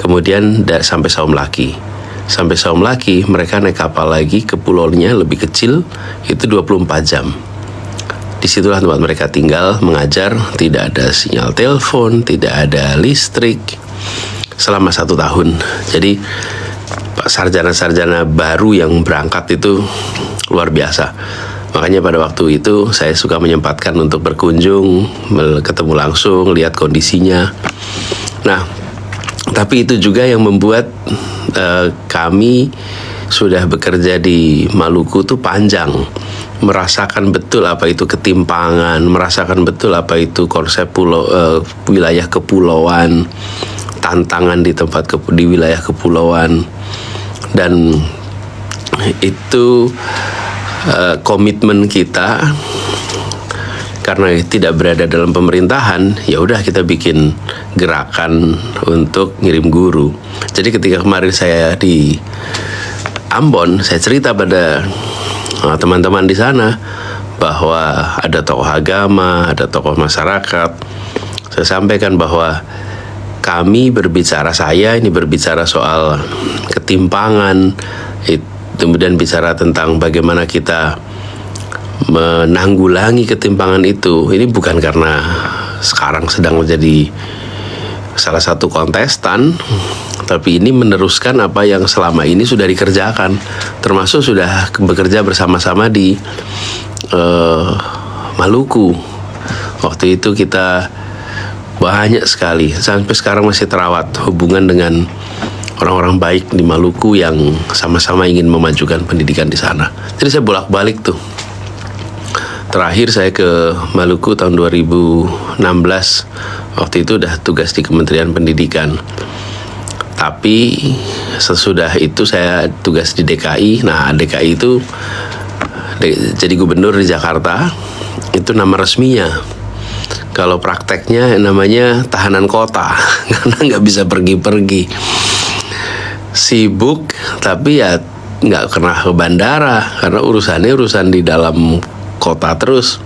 Kemudian sampai Saum Laki. Sampai Saum Laki mereka naik kapal lagi ke pulaunya lebih kecil, itu 24 jam. Disitulah tempat mereka tinggal, mengajar, tidak ada sinyal telepon, tidak ada listrik selama 1 tahun. Jadi sarjana-sarjana baru yang berangkat itu luar biasa. Makanya pada waktu itu saya suka menyempatkan untuk berkunjung, ketemu langsung, lihat kondisinya. Nah, tapi itu juga yang membuat kami sudah bekerja di Maluku tuh panjang, merasakan betul apa itu ketimpangan, merasakan betul apa itu konsep wilayah kepulauan, tantangan di wilayah kepulauan, dan itu komitmen kita. Karena tidak berada dalam pemerintahan, ya udah kita bikin gerakan untuk ngirim guru. Jadi ketika kemarin saya di Ambon, saya cerita pada teman-teman di sana bahwa ada tokoh agama, ada tokoh masyarakat. Saya sampaikan bahwa kami berbicara, saya ini berbicara soal ketimpangan, kemudian bicara tentang bagaimana kita menanggulangi ketimpangan itu. Ini bukan karena sekarang sedang menjadi salah satu kontestan, tapi ini meneruskan apa yang selama ini sudah dikerjakan, termasuk sudah bekerja bersama-sama di Maluku. Waktu itu kita banyak sekali, sampai sekarang masih terawat hubungan dengan orang-orang baik di Maluku yang sama-sama ingin memajukan pendidikan di sana. Jadi saya bolak-balik tuh. Terakhir saya ke Maluku tahun 2016. Waktu itu udah tugas di Kementerian Pendidikan. Tapi sesudah itu saya tugas di DKI. Nah, DKI itu jadi gubernur di Jakarta. Itu nama resminya. Kalau prakteknya namanya tahanan kota. Karena nggak bisa pergi-pergi. Sibuk, tapi ya nggak pernah ke bandara. Karena urusannya urusan di dalam kota terus.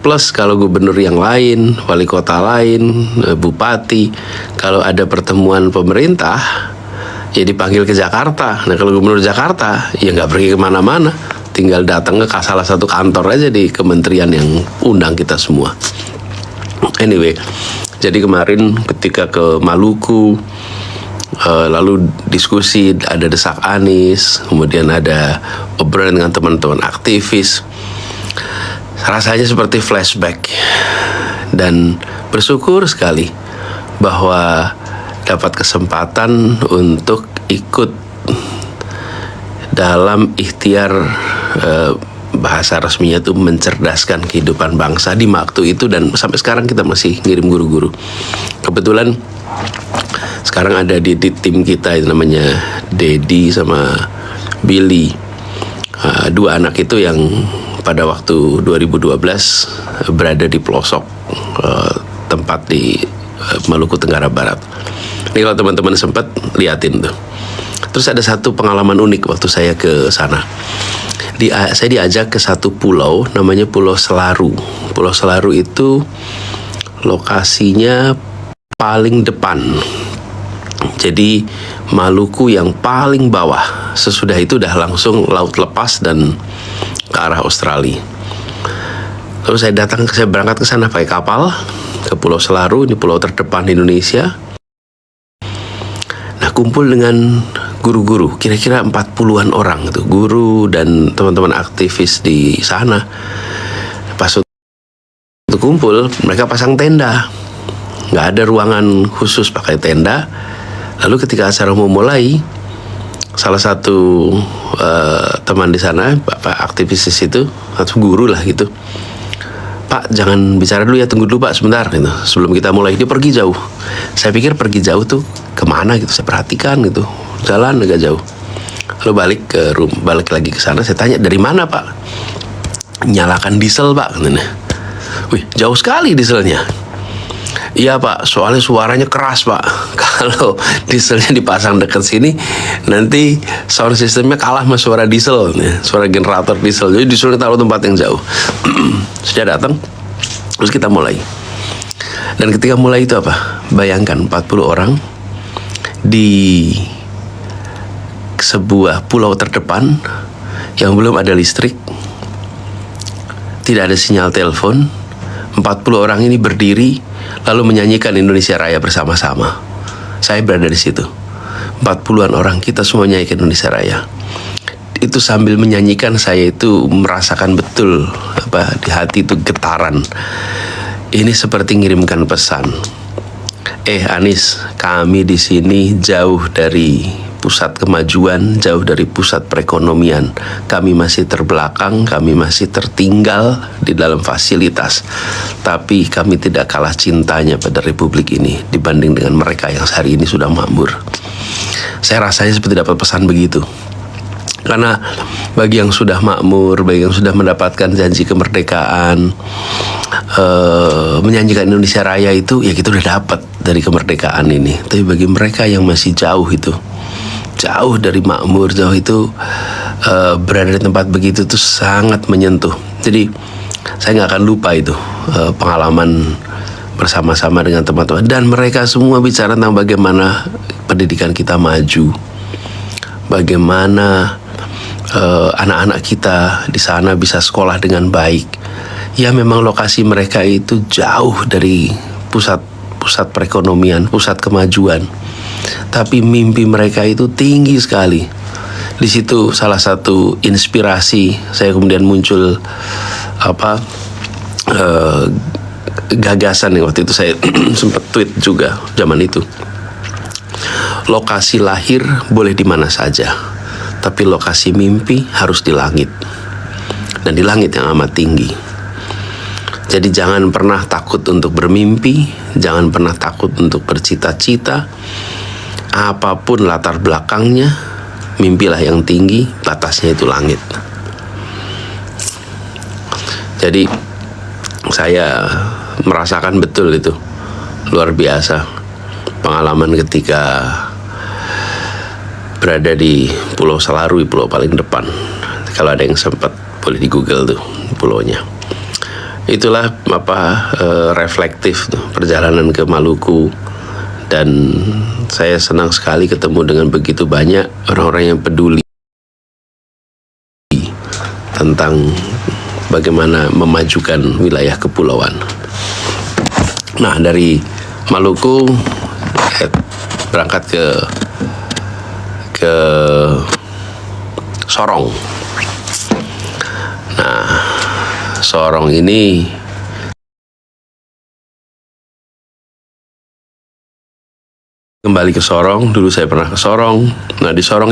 Plus kalau gubernur yang lain, wali kota lain, bupati, kalau ada pertemuan pemerintah, ya dipanggil ke Jakarta. Nah kalau gubernur Jakarta, ya nggak pergi kemana-mana, tinggal datang ke salah satu kantor aja di kementerian yang undang kita semua. Anyway, jadi kemarin ketika ke Maluku, lalu diskusi, ada desak Anies, kemudian ada obrolan dengan teman-teman aktivis. Rasanya seperti flashback, dan bersyukur sekali bahwa dapat kesempatan untuk ikut dalam ikhtiar bahasa resminya itu mencerdaskan kehidupan bangsa di waktu itu, dan sampai sekarang kita masih ngirim guru-guru. Kebetulan sekarang ada di tim kita itu namanya Dedi sama Billy, dua anak itu yang pada waktu 2012 berada di pelosok tempat di Maluku Tenggara Barat. Ini kalau teman-teman sempat liatin tuh. Terus ada satu pengalaman unik waktu saya ke sana. Saya diajak ke satu pulau namanya Pulau Selaru. Pulau Selaru itu lokasinya paling depan. Jadi Maluku yang paling bawah. Sesudah itu udah langsung laut lepas dan ke arah Australia. Lalu saya berangkat ke sana pakai kapal ke Pulau Selaru, ini pulau terdepan di Indonesia. Nah, kumpul dengan guru-guru, kira-kira 40-an orang itu, guru dan teman-teman aktivis di sana. Pas untuk kumpul, mereka pasang tenda. Nggak ada ruangan khusus, pakai tenda. Lalu ketika acara mau mulai, salah satu teman di sana, bapak aktivis itu, atau guru lah gitu, Pak jangan bicara dulu ya, tunggu dulu Pak sebentar gitu, sebelum kita mulai. Dia pergi jauh. Saya pikir pergi jauh tuh kemana gitu, saya perhatikan gitu, jalan agak jauh. Lalu balik lagi ke sana, saya tanya dari mana Pak? Nyalakan diesel Pak, katanya. Wih jauh sekali dieselnya. Iya Pak, soalnya suaranya keras Pak. Kalau dieselnya dipasang dekat sini, nanti sound systemnya kalah sama suara diesel, suara generator diesel. Jadi disuruh taruh tempat yang jauh. Sudah datang, terus kita mulai. Dan ketika mulai itu apa? Bayangkan 40 orang di sebuah pulau terdepan yang belum ada listrik, tidak ada sinyal telepon. 40 orang ini berdiri lalu menyanyikan Indonesia Raya bersama-sama. Saya berada di situ. 40-an orang, kita semua nyanyikan Indonesia Raya. Itu sambil menyanyikan, saya itu merasakan betul di hati itu getaran. Ini seperti ngirimkan pesan. Anis, kami di sini jauh dari pusat kemajuan, jauh dari pusat perekonomian. Kami masih terbelakang, kami masih tertinggal di dalam fasilitas. Tapi kami tidak kalah cintanya pada republik ini dibanding dengan mereka yang hari ini sudah makmur. Saya rasanya seperti dapat pesan begitu. Karena bagi yang sudah makmur, bagi yang sudah mendapatkan janji kemerdekaan, menyanyikan Indonesia Raya itu, ya kita udah dapat dari kemerdekaan ini. Tapi bagi mereka yang masih jauh itu, jauh dari makmur, jauh itu, berada di tempat begitu itu sangat menyentuh. Jadi saya nggak akan lupa itu pengalaman bersama-sama dengan teman-teman. Dan mereka semua bicara tentang bagaimana pendidikan kita maju, bagaimana anak-anak kita di sana bisa sekolah dengan baik. Ya memang lokasi mereka itu jauh dari pusat perekonomian, pusat kemajuan. Tapi mimpi mereka itu tinggi sekali. Di situ salah satu inspirasi saya kemudian muncul gagasan yang waktu itu saya sempat tweet juga zaman itu. Lokasi lahir boleh di mana saja, tapi lokasi mimpi harus di langit, dan di langit yang amat tinggi. Jadi jangan pernah takut untuk bermimpi, jangan pernah takut untuk bercita-cita. Apapun latar belakangnya, mimpilah yang tinggi, batasnya itu langit. Jadi saya merasakan betul itu, luar biasa pengalaman ketika berada di Pulau Selarui, pulau paling depan. Kalau ada yang sempat, boleh di Google tuh pulaunya. Itulah reflektif tuh, perjalanan ke Maluku. Dan saya senang sekali ketemu dengan begitu banyak orang-orang yang peduli tentang bagaimana memajukan wilayah kepulauan. Nah, dari Maluku saya berangkat ke Sorong. Nah, Sorong ini kembali ke Sorong. Dulu saya pernah ke Sorong. Nah, di Sorong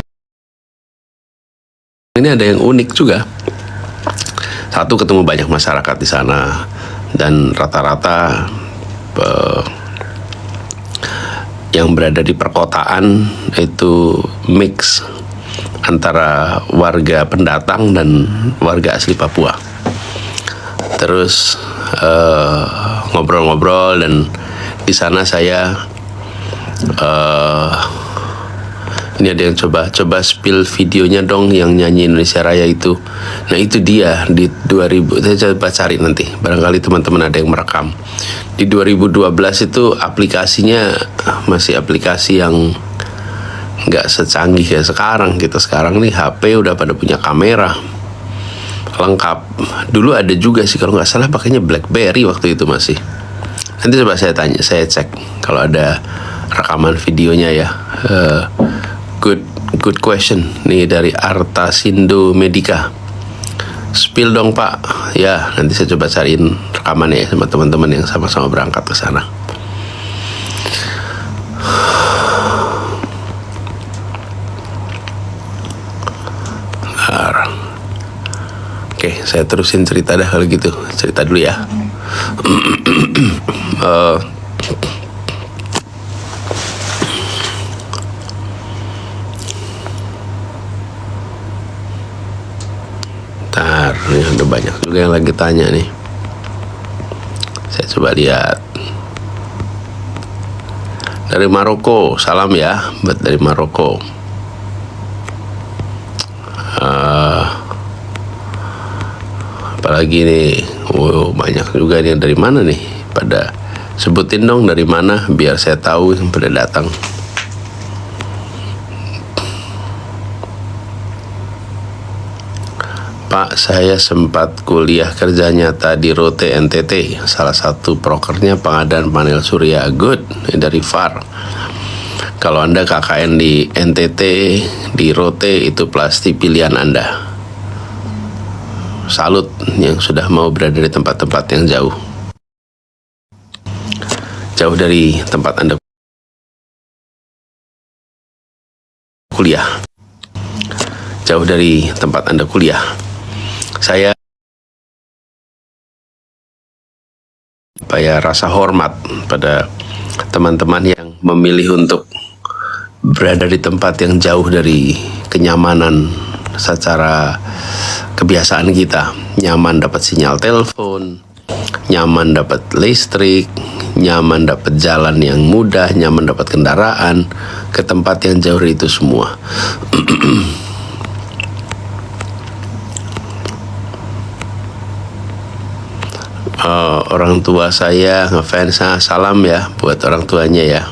ini ada yang unik juga. Satu, ketemu banyak masyarakat di sana, dan rata-rata yang berada di perkotaan itu mix antara warga pendatang dan warga asli Papua. Terus ngobrol-ngobrol, dan di sana saya ini ada yang coba spill videonya dong yang nyanyi Indonesia Raya itu. Nah, itu dia di 2000, saya coba cari nanti, barangkali teman-teman ada yang merekam. Di 2012 itu aplikasinya masih aplikasi yang nggak secanggih ya sekarang. Kita sekarang nih HP udah pada punya kamera lengkap. Dulu ada juga sih, kalau nggak salah pakainya BlackBerry waktu itu masih. Nanti coba saya tanya, saya cek kalau ada rekaman videonya ya. Good question nih dari Artasindo Medica. Spill dong Pak. Ya, nanti saya coba cariin rekamannya ya sama teman-teman yang sama-sama berangkat ke sana. Oke, saya terusin cerita dah kalau gitu. Cerita dulu ya. Nih ada banyak juga yang lagi tanya nih. Saya coba lihat. Dari Maroko, salam ya buat dari Maroko. Apalagi nih, banyak juga nih, dari mana nih? Pada sebutin dong dari mana biar saya tahu yang pada datang. Pak, saya sempat kuliah kerja nyata di Rote NTT. Salah satu prokernya pengadaan panel surya. Good, dari VAR. Kalau Anda KKN di NTT, di Rote, itu pasti pilihan Anda. Salut yang sudah mau berada di tempat-tempat yang jauh. Jauh dari tempat Anda kuliah. Jauh dari tempat Anda kuliah. Saya rasa hormat pada teman-teman yang memilih untuk berada di tempat yang jauh dari kenyamanan secara kebiasaan kita. Nyaman dapat sinyal telepon, nyaman dapat listrik, nyaman dapat jalan yang mudah, nyaman dapat kendaraan, ke tempat yang jauh dari itu semua. Orang tua saya ngefans, salam ya buat orang tuanya ya.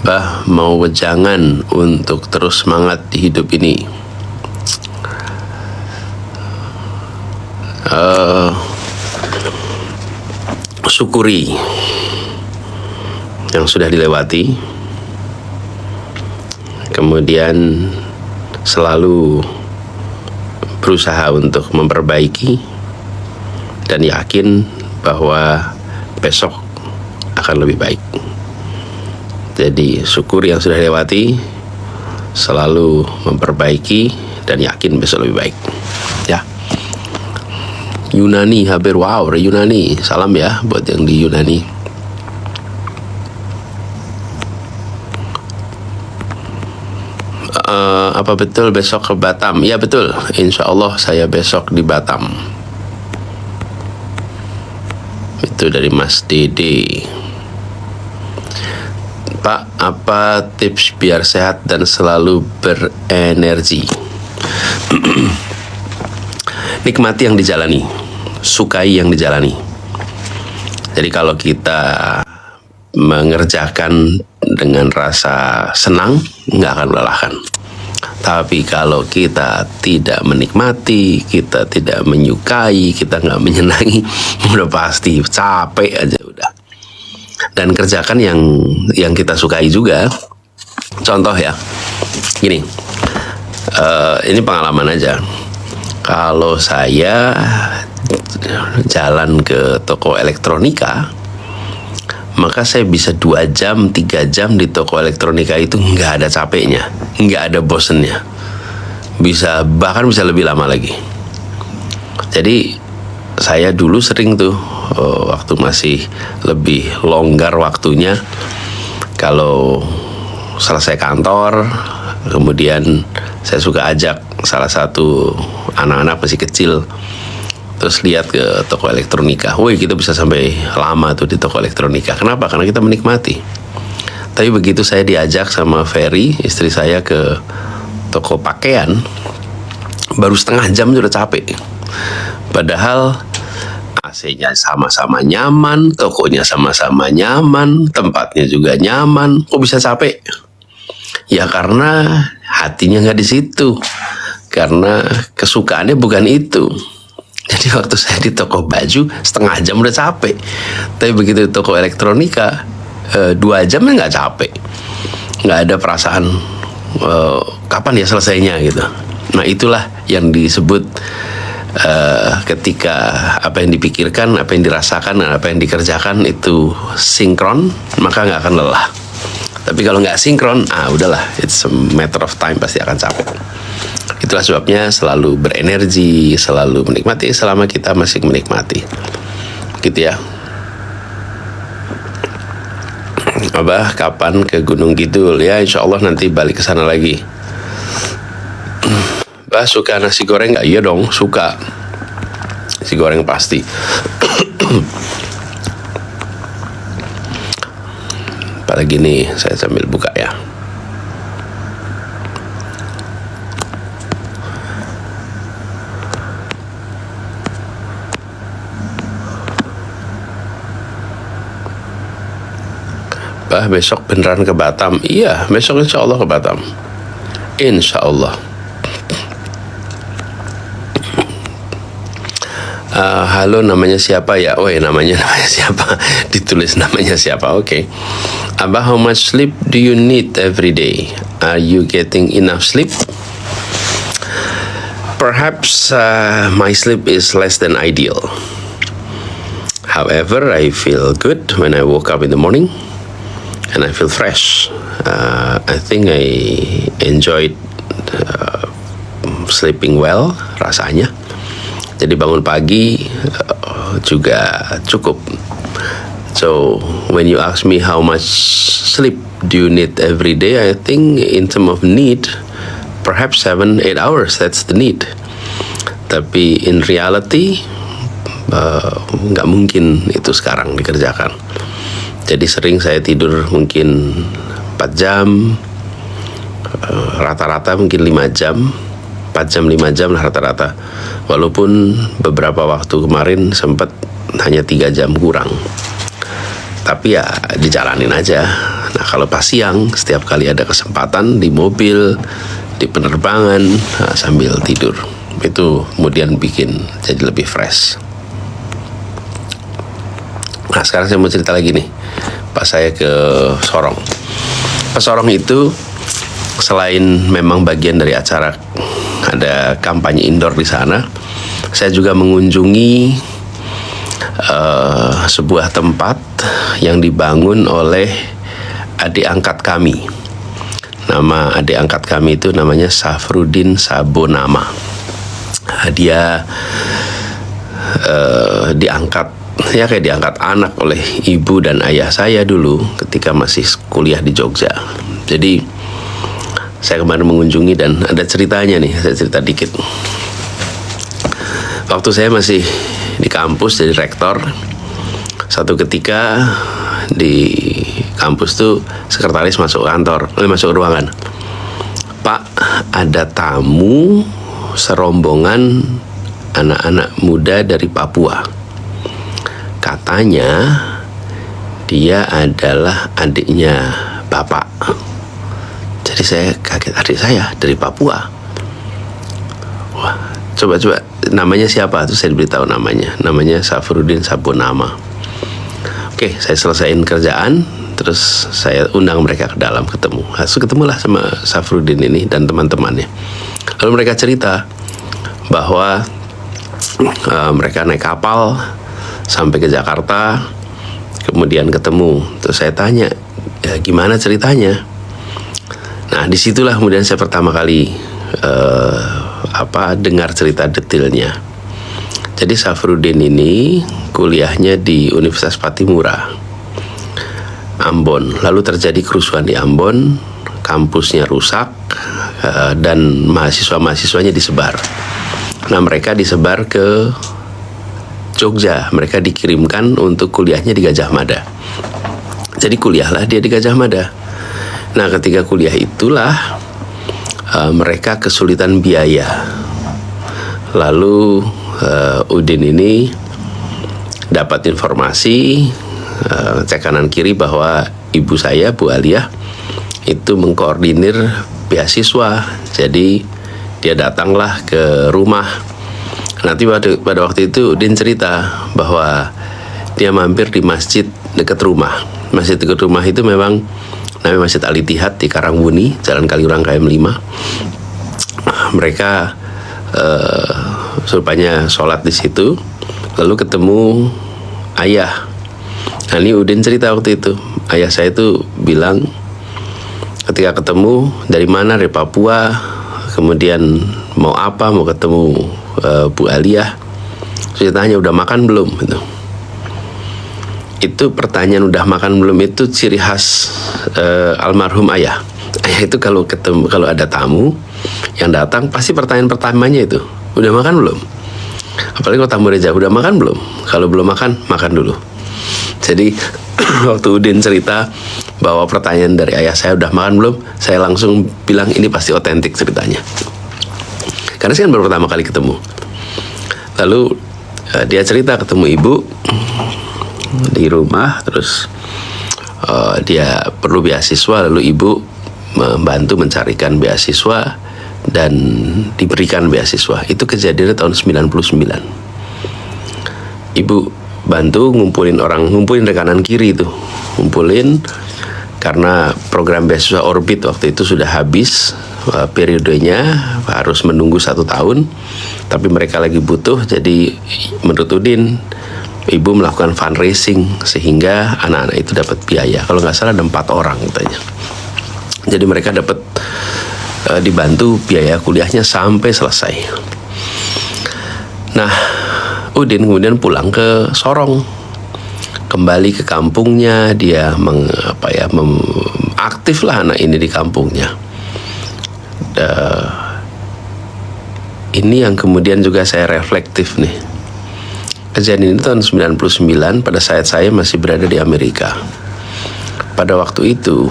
Bah, mau wejangan untuk terus semangat di hidup ini. Syukuri yang sudah dilewati, kemudian selalu berusaha untuk memperbaiki dan yakin bahwa besok akan lebih baik. Jadi syukur yang sudah dilewati, selalu memperbaiki dan yakin besok lebih baik. Ya. Yunani hampir, wow, Yunani, salam ya buat yang di Yunani. Apa betul besok ke Batam? Ya betul, insya Allah saya besok di Batam. Itu dari Mas Dede. Pak, apa tips biar sehat dan selalu berenergi? Nikmati yang dijalani, sukai yang dijalani. Jadi kalau kita mengerjakan dengan rasa senang, nggak akan melelahkan. Tapi kalau kita tidak menikmati, kita tidak menyukai, kita nggak menyenangi, udah pasti capek aja udah. Dan kerjakan yang kita sukai juga. Contoh ya, gini, ini pengalaman aja. Kalau saya jalan ke toko elektronika, maka saya bisa 2 jam, 3 jam di toko elektronika itu nggak ada capeknya, nggak ada bosennya. Bahkan bisa lebih lama lagi. Jadi saya dulu sering tuh, waktu masih lebih longgar waktunya, kalau selesai kantor, kemudian saya suka ajak salah satu anak-anak masih kecil, terus lihat ke toko elektronika. Woi, kita bisa sampai lama tuh di toko elektronika. Kenapa? Karena kita menikmati. Tapi begitu saya diajak sama Ferry, istri saya, ke toko pakaian, baru setengah jam sudah capek. Padahal AC-nya sama-sama nyaman, tokonya sama-sama nyaman, tempatnya juga nyaman. Kok bisa capek? Ya karena hatinya nggak di situ. Karena kesukaannya bukan itu. Jadi waktu saya di toko baju, setengah jam udah capek. Tapi begitu di toko elektronika, 2 jam nggak capek. Nggak ada perasaan kapan ya selesainya gitu. Nah itulah yang disebut ketika apa yang dipikirkan, apa yang dirasakan, dan apa yang dikerjakan itu sinkron, maka nggak akan lelah. Tapi kalau nggak sinkron, udahlah, it's a matter of time, pasti akan capek. Itulah sebabnya selalu berenergi, selalu menikmati selama kita masih menikmati. Gitu ya. Abah kapan ke Gunung Kidul? Ya insya Allah nanti balik ke sana lagi. Bah, suka nasi goreng nggak? Iya dong, suka. Nasi goreng pasti. Apalagi nih, saya sambil buka ya. Bah, besok beneran ke Batam? Iya, besok insya Allah ke Batam. Insya Allah. Halo, namanya siapa ya? Oh ya, namanya siapa? Ditulis namanya siapa? Oke. Abah, how much sleep do you need every day? Are you getting enough sleep? Perhaps my sleep is less than ideal. However, I feel good when I woke up in the morning, and I feel fresh. I think I enjoyed sleeping well rasanya. Jadi bangun pagi juga cukup. So when you ask me how much sleep do you need every day, I think in terms of need, perhaps 7-8 hours, that's the need. Tapi in reality nggak mungkin itu sekarang dikerjakan. Jadi sering saya tidur mungkin 4 jam, rata-rata mungkin 5 jam, 4 jam 5 jam lah rata-rata. Walaupun beberapa waktu kemarin sempat hanya 3 jam kurang. Tapi ya dijalanin aja. Nah, kalau pas siang, setiap kali ada kesempatan di mobil, di penerbangan, sambil tidur, itu kemudian bikin jadi lebih fresh. Nah, sekarang saya mau cerita lagi nih. Pas saya ke Sorong. Pas Sorong itu selain memang bagian dari acara ada kampanye indoor di sana, saya juga mengunjungi sebuah tempat yang dibangun oleh adik angkat kami. Nama adik angkat kami itu namanya Safruddin Sabonama. Dia diangkat, ya kayak diangkat anak oleh ibu dan ayah saya dulu ketika masih kuliah di Jogja. Jadi saya kemarin mengunjungi dan ada ceritanya nih, saya cerita dikit. Waktu saya masih di kampus jadi rektor, satu ketika di kampus tuh sekretaris masuk kantor, masuk ruangan. Pak, ada tamu serombongan anak-anak muda dari Papua. Katanya dia adalah adiknya Bapak. Jadi saya kaget, adik saya dari Papua. Wah, coba namanya siapa? Terus saya diberitahu namanya Safruddin Sabonama. Oke, saya selesaiin kerjaan, terus saya undang mereka ke dalam ketemu. Lalu ketemulah sama Safruddin ini dan teman-temannya. Lalu mereka cerita bahwa mereka naik kapal sampai ke Jakarta, kemudian ketemu. Terus saya tanya, ya gimana ceritanya? Nah, disitulah kemudian saya pertama kali dengar cerita detailnya. Jadi Safruddin ini kuliahnya di Universitas Patimura, Ambon. Lalu terjadi kerusuhan di Ambon, kampusnya rusak, dan mahasiswa-mahasiswanya disebar. Nah, mereka disebar ke Jogja. Mereka dikirimkan untuk kuliahnya di Gajah Mada. Jadi kuliahlah dia di Gajah Mada. Nah, ketika kuliah itulah mereka kesulitan biaya. Lalu Udin ini dapat informasi cek kanan kiri bahwa ibu saya, Bu Aliyah, itu mengkoordinir beasiswa. Jadi dia datanglah ke rumah. Nanti pada waktu itu Udin cerita bahwa dia mampir di masjid dekat rumah. Masjid dekat rumah itu memang namanya Masjid Al-Ittihad di Karangwuni, Jalan Kaliurang KM 5. Mereka rupanya sholat di situ, lalu ketemu ayah. Nah, ini Udin cerita waktu itu, ayah saya itu bilang ketika ketemu, dari mana, dari Papua, kemudian mau apa, mau ketemu Bu Aliyah. Ceritanya udah makan belum? Itu pertanyaan udah makan belum itu ciri khas almarhum ayah. Ayah itu kalau ada tamu yang datang pasti pertanyaan pertamanya itu, udah makan belum? Apalagi kalau tamu reja, udah makan belum? Kalau belum makan, makan dulu. Jadi waktu Udin cerita bahwa pertanyaan dari ayah saya udah makan belum, saya langsung bilang ini pasti otentik ceritanya. Karena saya kan baru pertama kali ketemu. Lalu dia cerita ketemu ibu di rumah, terus dia perlu beasiswa, lalu ibu membantu mencarikan beasiswa dan diberikan beasiswa. Itu kejadiannya tahun 99. Ibu bantu ngumpulin rekanan kiri itu, ngumpulin karena program beasiswa Orbit waktu itu sudah habis periodenya, harus menunggu 1 tahun, tapi mereka lagi butuh. Jadi menurut Udin, ibu melakukan fundraising sehingga anak-anak itu dapat biaya. Kalau nggak salah ada 4 orang katanya. Jadi mereka dapat dibantu biaya kuliahnya sampai selesai. Nah, Udin kemudian pulang ke Sorong, kembali ke kampungnya. Dia aktif lah anak ini di kampungnya. Ini yang kemudian juga saya reflektif nih. Kejadian ini tahun 99 pada saat saya masih berada di Amerika. Pada waktu itu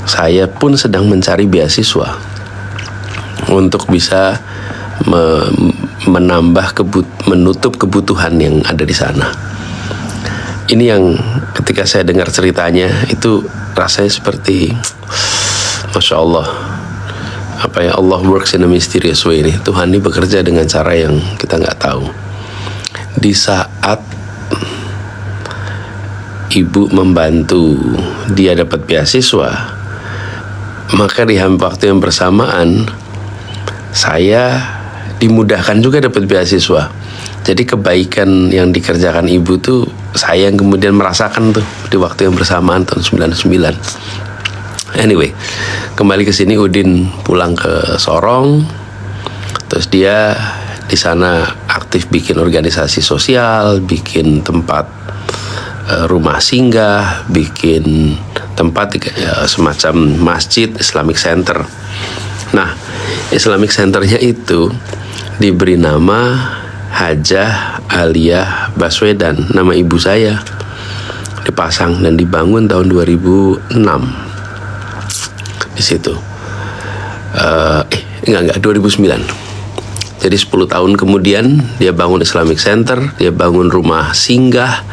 saya pun sedang mencari beasiswa untuk bisa menutup kebutuhan yang ada di sana. Ini yang ketika saya dengar ceritanya itu rasanya seperti Masya Allah, Allah works in a mysterious way ini. Tuhan ini bekerja dengan cara yang kita nggak tahu. Di saat ibu membantu dia dapat beasiswa, maka di waktu yang bersamaan saya dimudahkan juga dapat beasiswa. Jadi kebaikan yang dikerjakan ibu tuh saya yang kemudian merasakan tuh di waktu yang bersamaan tahun 99. Anyway, kembali ke sini, Udin pulang ke Sorong, terus dia di sana aktif bikin organisasi sosial, bikin tempat rumah singgah, bikin tempat semacam masjid Islamic Center. Nah, Islamic Centernya itu diberi nama Hajah Aliyah Baswedan, nama ibu saya, dipasang dan dibangun tahun 2006 di situ. 2009. Jadi 10 tahun kemudian dia bangun Islamic Center, dia bangun rumah singgah,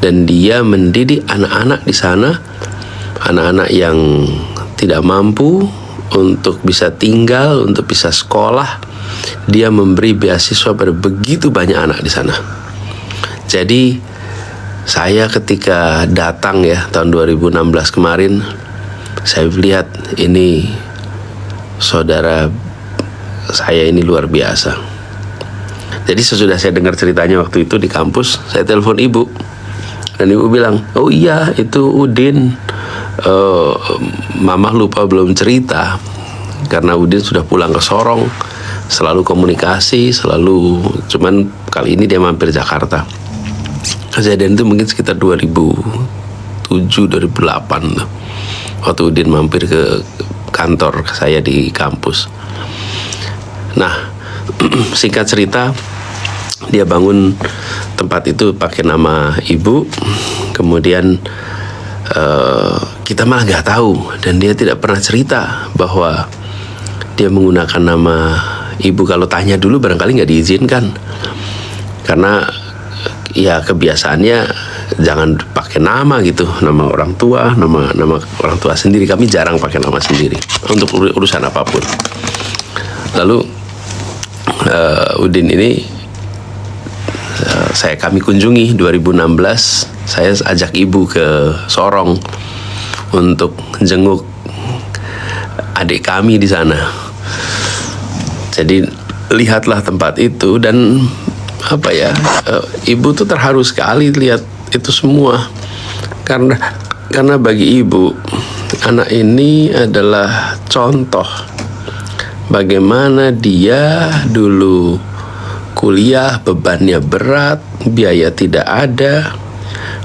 dan dia mendidik anak-anak di sana, anak-anak yang tidak mampu untuk bisa tinggal, untuk bisa sekolah. Dia memberi beasiswa pada begitu banyak anak di sana. Jadi saya ketika datang tahun 2016 kemarin, saya lihat ini saudara saya ini luar biasa. Jadi sesudah saya dengar ceritanya waktu itu di kampus, saya telepon ibu. Dan ibu bilang, oh iya itu Udin, mama lupa belum cerita. Karena Udin sudah pulang ke Sorong, selalu komunikasi, cuman kali ini dia mampir Jakarta. Kejadian itu mungkin sekitar 2007-2008 tuh, waktu Udin mampir ke kantor saya di kampus. Nah, singkat cerita, dia bangun tempat itu pakai nama ibu. Kemudian kita malah nggak tahu, dan dia tidak pernah cerita bahwa dia menggunakan nama ibu. Kalau tanya dulu barangkali nggak diizinkan, karena ya kebiasaannya jangan pakai nama gitu, nama orang tua, nama orang tua sendiri. Kami jarang pakai nama sendiri untuk urusan apapun. Lalu Udin ini kami kunjungi 2016. Saya ajak ibu ke Sorong untuk jenguk adik kami di sana. Jadi lihatlah tempat itu, dan ibu tuh terharu sekali lihat itu semua, karena bagi ibu anak ini adalah contoh bagaimana dia dulu kuliah bebannya berat, biaya tidak ada,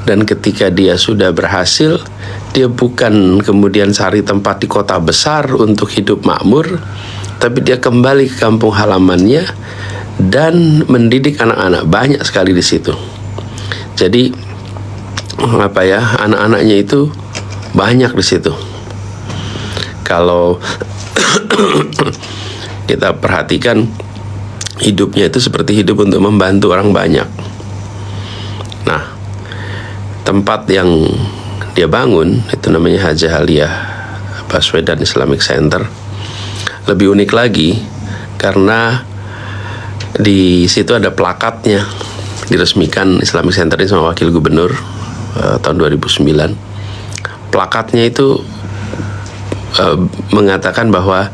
dan ketika dia sudah berhasil, dia bukan kemudian cari tempat di kota besar untuk hidup makmur, tapi dia kembali ke kampung halamannya dan mendidik anak-anak banyak sekali di situ. Jadi anak-anaknya itu banyak di situ. Kalau kita perhatikan, hidupnya itu seperti hidup untuk membantu orang banyak. Nah, tempat yang dia bangun itu namanya Hajah Aliyah Baswedan Islamic Center. Lebih unik lagi karena di situ ada plakatnya, diresmikan Islamic Center ini sama Wakil Gubernur tahun 2009. Plakatnya itu mengatakan bahwa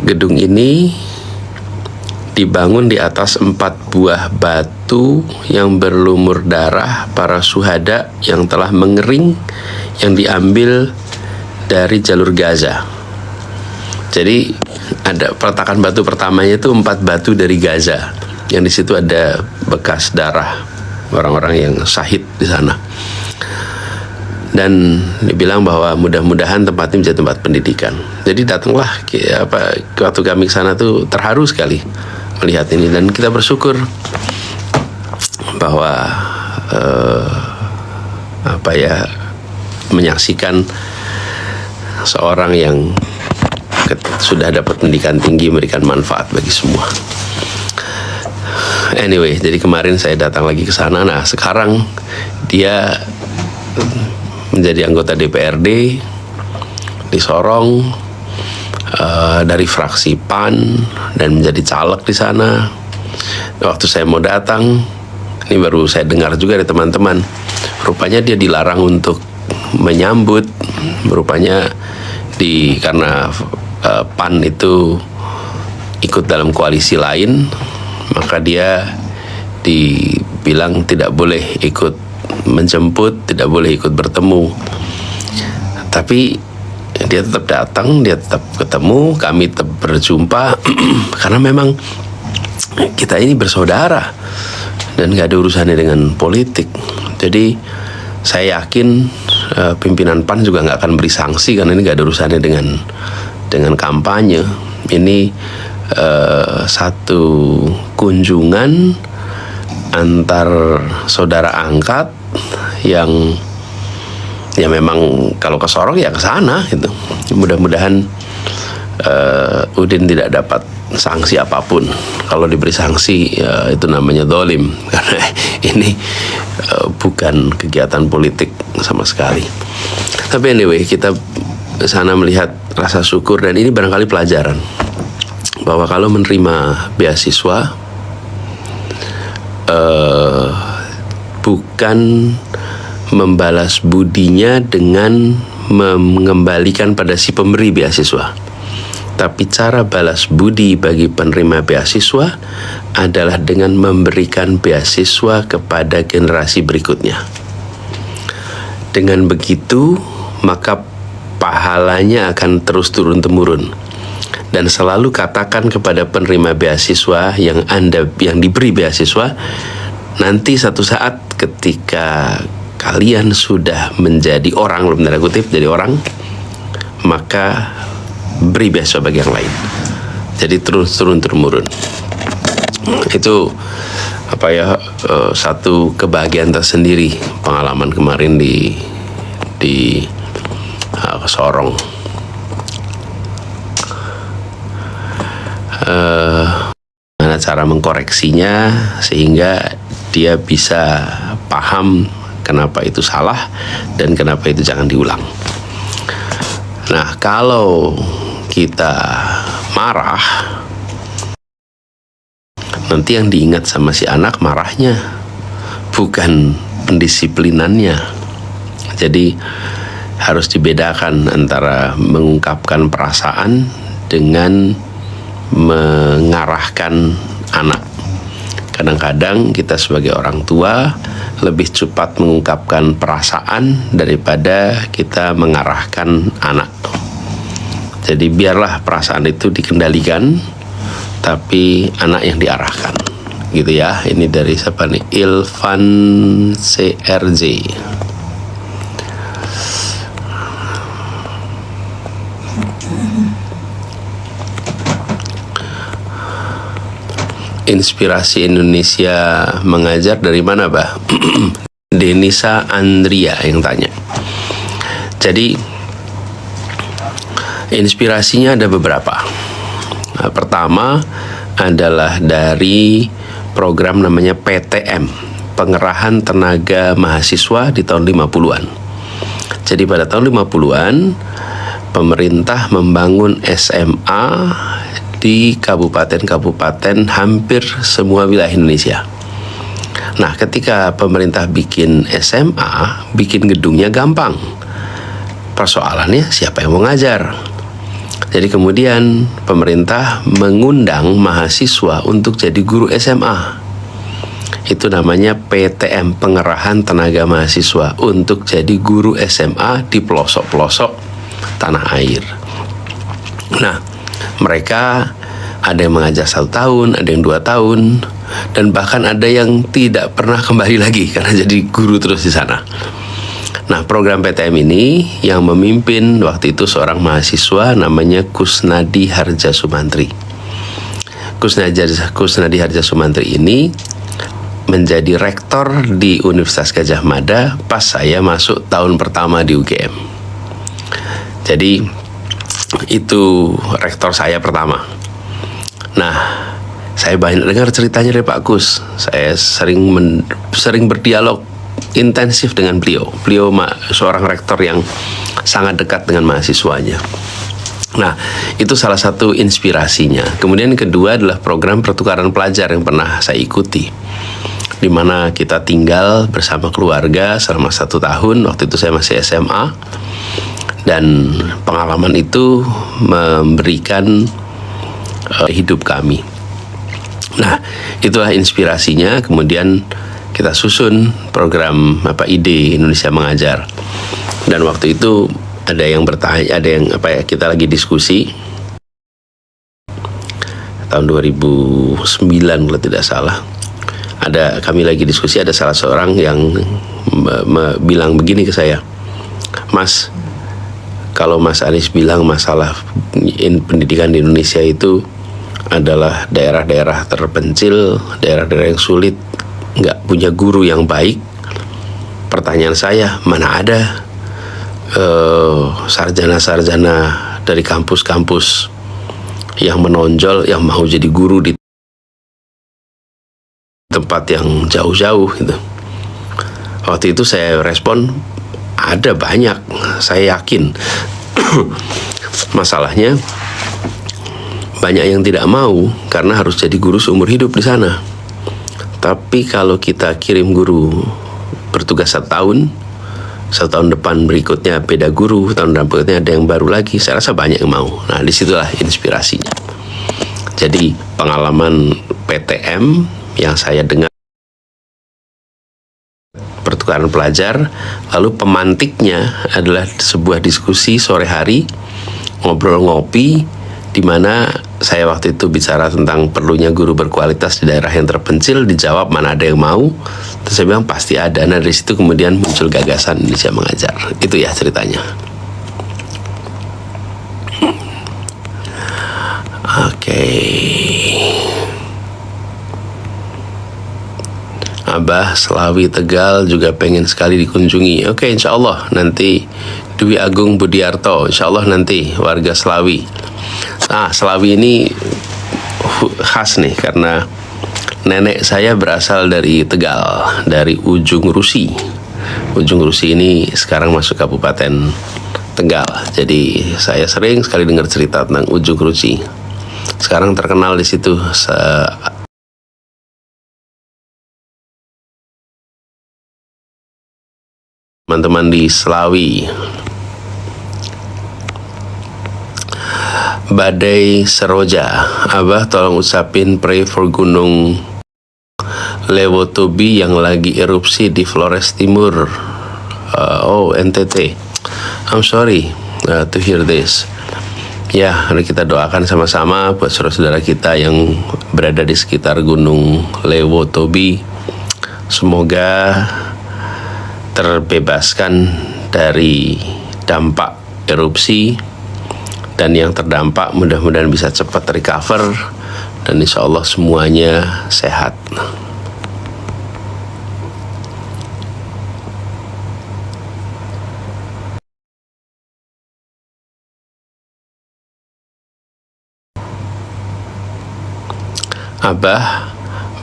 gedung ini dibangun di atas 4 buah batu yang berlumur darah para syuhada yang telah mengering, yang diambil dari jalur Gaza. Jadi ada peletakan batu pertamanya itu 4 batu dari Gaza, yang di situ ada bekas darah orang-orang yang syahid di sana. Dan dibilang bahwa mudah-mudahan tempat ini menjadi tempat pendidikan. Jadi datanglah waktu kami ke sana tuh terharu sekali melihat ini, dan kita bersyukur bahwa menyaksikan seorang yang sudah dapat pendidikan tinggi memberikan manfaat bagi semua. Anyway, jadi kemarin saya datang lagi ke sana. Nah, sekarang dia menjadi anggota DPRD di Sorong dari fraksi PAN dan menjadi caleg di sana. Waktu saya mau datang, ini baru saya dengar juga dari teman-teman, rupanya dia dilarang untuk menyambut. Rupanya karena PAN itu ikut dalam koalisi lain, maka dia dibilang tidak boleh ikut menjemput, tidak boleh ikut bertemu. Tapi dia tetap datang, dia tetap ketemu, kami tetap berjumpa karena memang kita ini bersaudara dan gak ada urusannya dengan politik. Jadi saya yakin pimpinan PAN juga gak akan beri sanksi karena ini gak ada urusannya dengan kampanye. Ini satu kunjungan antar saudara angkat yang ya memang kalau ke Sorong ya ke sana gitu. Mudah-mudahan Udin tidak dapat sanksi apapun. Kalau diberi sanksi ya itu namanya dolim, karena ini bukan kegiatan politik sama sekali. Tapi anyway, kita sana melihat rasa syukur, dan ini barangkali pelajaran bahwa kalau menerima beasiswa bukan membalas budinya dengan mengembalikan pada si pemberi beasiswa, tapi cara balas budi bagi penerima beasiswa adalah dengan memberikan beasiswa kepada generasi berikutnya. Dengan begitu maka pahalanya akan terus turun-temurun. Dan selalu katakan kepada penerima beasiswa yang diberi beasiswa, nanti satu saat ketika kalian sudah menjadi orang, dalam tanda kutip jadi orang, maka beri beasiswa bagi yang lain. Jadi terus turun-temurun. Itu satu kebahagiaan tersendiri pengalaman kemarin di Sorong. Mana cara mengkoreksinya sehingga dia bisa paham kenapa itu salah dan kenapa itu jangan diulang. Nah, kalau kita marah, nanti yang diingat sama si anak marahnya, bukan pendisiplinannya. Jadi harus dibedakan antara mengungkapkan perasaan dengan mengarahkan anak. Kadang-kadang kita sebagai orang tua lebih cepat mengungkapkan perasaan daripada kita mengarahkan anak. Jadi biarlah perasaan itu dikendalikan, tapi anak yang diarahkan. Gitu ya. Ini dari siapa nih? Ilvan CRJ. Inspirasi Indonesia mengajar dari mana, Bah? Denisa Andria yang tanya. Jadi inspirasinya ada beberapa. Nah, pertama adalah dari program namanya PTM, Pengerahan Tenaga Mahasiswa di tahun 50-an. Jadi pada tahun 50-an pemerintah membangun SMA di kabupaten-kabupaten hampir semua wilayah Indonesia. Nah, ketika pemerintah bikin SMA, bikin gedungnya gampang. Persoalannya siapa yang mau ngajar? Jadi kemudian pemerintah mengundang mahasiswa untuk jadi guru SMA. Itu namanya PTM, Pengerahan Tenaga Mahasiswa, untuk jadi guru SMA di pelosok-pelosok tanah air. Nah, mereka ada yang mengajar 1 tahun, ada yang 2 tahun, dan bahkan ada yang tidak pernah kembali lagi karena jadi guru terus di sana. Nah, program PTM ini yang memimpin waktu itu seorang mahasiswa namanya Kusnadi Harja Sumantri. Kusnadi Harja Sumantri ini menjadi rektor di Universitas Gadjah Mada pas saya masuk tahun pertama di UGM. Jadi itu rektor saya pertama. Nah, saya banyak dengar ceritanya dari Pak Kus. Saya sering berdialog intensif dengan beliau. Beliau seorang rektor yang sangat dekat dengan mahasiswanya. Nah, itu salah satu inspirasinya. Kemudian yang kedua adalah program pertukaran pelajar yang pernah saya ikuti, di mana kita tinggal bersama keluarga selama 1 tahun. Waktu itu saya masih SMA, dan pengalaman itu memberikan hidup kami. Nah, itulah inspirasinya. Kemudian kita susun program ide Indonesia Mengajar. Dan waktu itu ada yang bertanya, kita lagi diskusi tahun 2009 kalau tidak salah. Kami lagi diskusi, ada salah seorang yang bilang begini ke saya, "Mas, kalau Mas Anies bilang masalah pendidikan di Indonesia itu adalah daerah-daerah terpencil, daerah-daerah yang sulit, nggak punya guru yang baik. Pertanyaan saya, mana ada sarjana-sarjana dari kampus-kampus yang menonjol, yang mau jadi guru di tempat yang jauh-jauh gitu." Waktu itu saya respon, ada banyak, saya yakin. Masalahnya banyak yang tidak mau karena harus jadi guru seumur hidup di sana. Tapi kalau kita kirim guru bertugas 1 tahun, 1 tahun depan berikutnya beda guru, tahun berikutnya ada yang baru lagi, saya rasa banyak yang mau. Nah, disitulah inspirasinya. Jadi pengalaman PTM yang saya dengar, pertukaran pelajar, lalu pemantiknya adalah sebuah diskusi sore hari, ngobrol ngopi, di mana saya waktu itu bicara tentang perlunya guru berkualitas di daerah yang terpencil. Dijawab mana ada yang mau. Terus saya bilang pasti ada. Nah, dari situ kemudian muncul gagasan Indonesia Mengajar. Itu ya ceritanya. Oke. Abah Selawi Tegal juga pengen sekali dikunjungi. Oke, insya Allah nanti. Dwi Agung Budiarto, insya Allah nanti warga Selawi. Nah, Selawi ini khas nih karena nenek saya berasal dari Tegal, dari Ujung Rusi. Ujung Rusi ini sekarang masuk Kabupaten Tegal. Jadi saya sering sekali dengar cerita tentang Ujung Rusi. Sekarang terkenal di situ teman-teman di Selawi. Badai Seroja, Abah tolong ucapin pray for Gunung Lewotobi yang lagi erupsi di Flores Timur. NTT. I'm sorry to hear this. Ya, mari kita doakan sama-sama buat saudara-saudara kita yang berada di sekitar Gunung Lewotobi. Semoga terbebaskan dari dampak erupsi, dan yang terdampak mudah-mudahan bisa cepat recover, dan insya Allah semuanya sehat. Abah,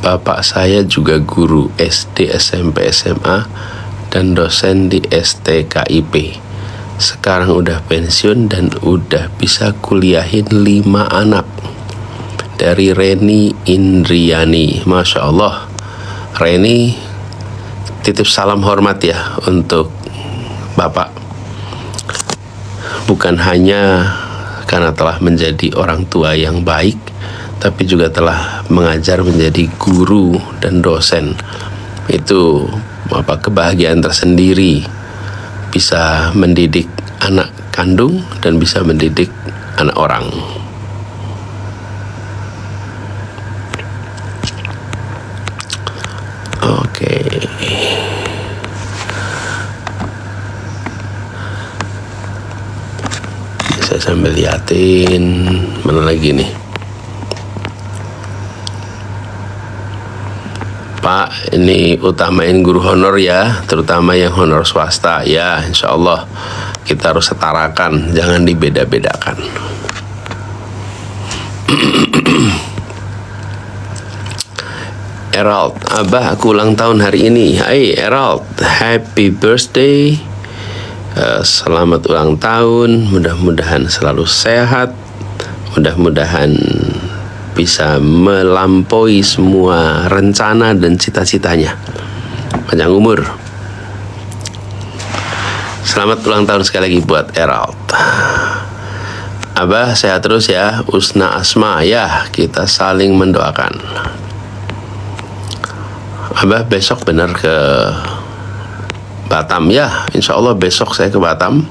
bapak saya juga guru SD, SMP, SMA, dan dosen di STKIP. sekarang udah pensiun dan udah bisa kuliahin 5 anak. Dari Reni Indriani. Masya Allah, Reni, titip salam hormat ya untuk Bapak. Bukan hanya karena telah menjadi orang tua yang baik, tapi juga telah mengajar menjadi guru dan dosen. Itu kebahagiaan tersendiri, bisa mendidik anak kandung dan bisa mendidik anak orang. Oke. Saya sambil liatin mana lagi nih. Pak, ini utamain guru honor ya, terutama yang honor swasta ya. Insya Allah kita harus setarakan, jangan dibeda-bedakan. Erald, Abah aku ulang tahun hari ini. Hai Erald, happy birthday. Selamat ulang tahun. Mudah-mudahan selalu sehat. Mudah-mudahan bisa melampaui semua rencana dan cita-citanya. Panjang umur. Selamat ulang tahun sekali lagi buat Erald. Abah sehat terus ya. Usna Asma ya, kita saling mendoakan. Abah besok benar ke Batam ya, insya Allah besok saya ke Batam.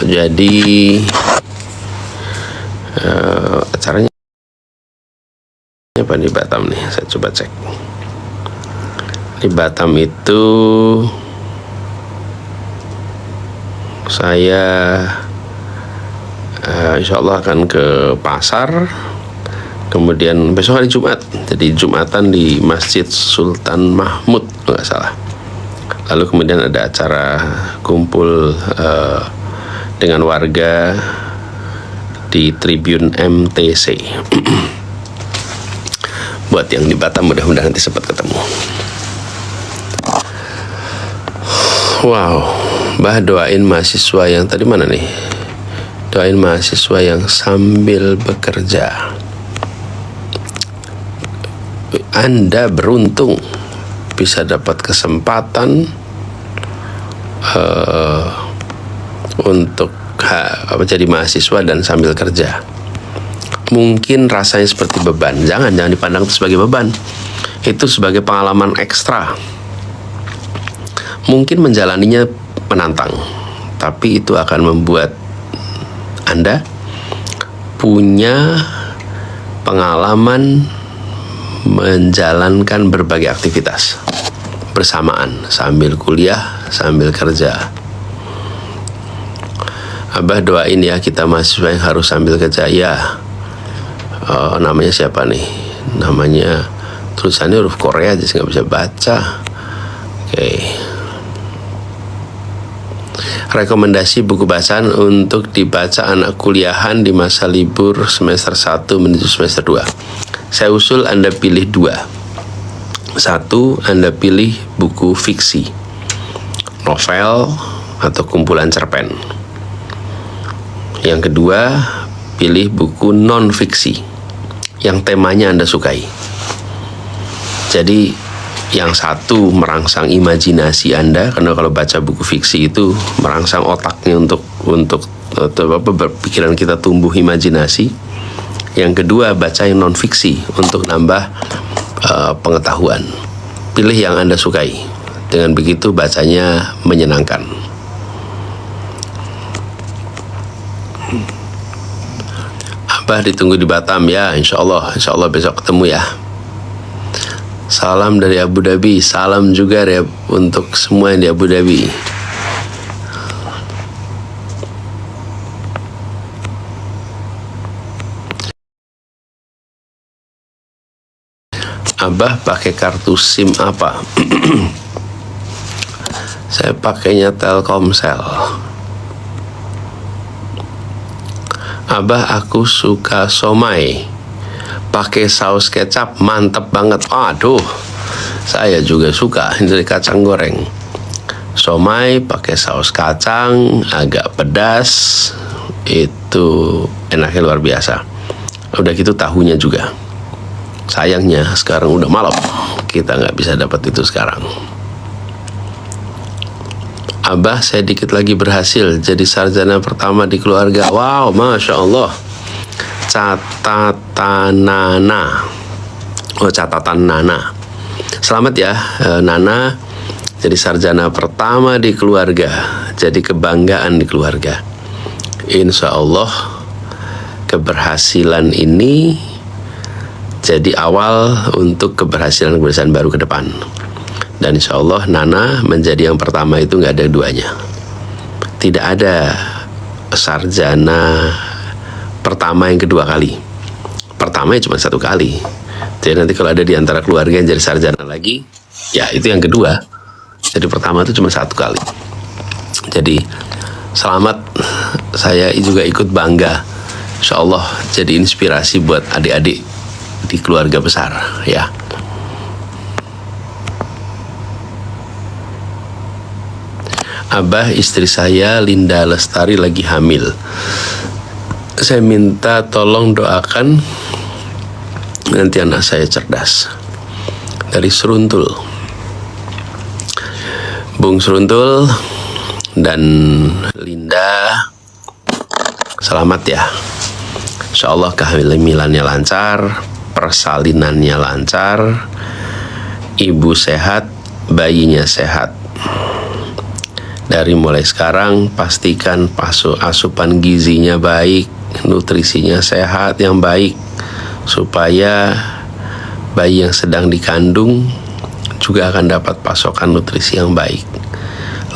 Jadi acaranya apa di Batam nih? Saya coba cek. Di Batam itu saya insya Allah akan ke pasar. Kemudian besok hari Jumat, jadi Jumatan di Masjid Sultan Mahmud nggak salah. Lalu kemudian ada acara kumpul dengan warga di Tribun MTC. Buat yang di Batam mudah-mudahan nanti sempat ketemu. Wow, Bah doain mahasiswa yang tadi mana nih? Doain mahasiswa yang sambil bekerja. Anda beruntung bisa dapat kesempatan untuk jadi mahasiswa dan sambil kerja. Mungkin rasanya seperti beban. Jangan dipandang itu sebagai beban. Itu sebagai pengalaman ekstra. Mungkin menjalaninya menantang, tapi itu akan membuat Anda punya pengalaman menjalankan berbagai aktivitas bersamaan sambil kuliah, sambil kerja. Abah doain ya kita mahasiswa yang harus sambil kerja ya. Namanya siapa nih? Namanya tulisannya huruf Korea aja nggak bisa baca. Oke. Rekomendasi buku bacaan untuk dibaca anak kuliahan di masa libur semester 1 menuju semester 2. Saya usul Anda pilih 2. 1, Anda pilih buku fiksi, novel atau kumpulan cerpen. Yang kedua, pilih buku non-fiksi yang temanya Anda sukai. Jadi yang satu merangsang imajinasi Anda, karena kalau baca buku fiksi itu merangsang otaknya untuk pikiran kita tumbuh imajinasi. Yang kedua, baca yang non-fiksi untuk nambah pengetahuan. Pilih yang Anda sukai. Dengan begitu bacanya menyenangkan. Abah ditunggu di Batam ya, insya Allah besok ketemu ya. Salam dari Abu Dhabi. Salam juga ya untuk semua yang di Abu Dhabi. Abah pakai kartu SIM apa? Saya pakainya Telkomsel. Abah, aku suka somai pakai saus kecap, mantep banget. Aduh, saya juga suka. Ini dari kacang goreng. Somai pakai saus kacang, agak pedas, itu enaknya luar biasa. Udah gitu tahunya juga. Sayangnya sekarang udah malam, kita nggak bisa dapat itu sekarang. Abah, saya dikit lagi berhasil jadi sarjana pertama di keluarga. Wow, Masya Allah. Catatan Nana. Selamat ya, Nana. Jadi sarjana pertama di keluarga. Jadi kebanggaan di keluarga. Insya Allah keberhasilan ini jadi awal untuk keberhasilan baru ke depan. Dan insya Allah Nana menjadi yang pertama itu nggak ada duanya. Tidak ada sarjana pertama yang kedua kali. Pertama ya cuma satu kali. Jadi nanti kalau ada di antara keluarga yang jadi sarjana lagi, ya itu yang kedua. Jadi pertama itu cuma satu kali. Jadi selamat, saya juga ikut bangga. Insya Allah jadi inspirasi buat adik-adik di keluarga besar ya. Abah, istri saya Linda Lestari lagi hamil. Saya minta tolong doakan nanti anak saya cerdas. Dari Seruntul. Bung Seruntul dan Linda, selamat ya. Insya Allah kehamilannya lancar, persalinannya lancar, ibu sehat, bayinya sehat. Dari mulai sekarang pastikan asupan gizinya baik, nutrisinya sehat yang baik, supaya bayi yang sedang dikandung juga akan dapat pasokan nutrisi yang baik.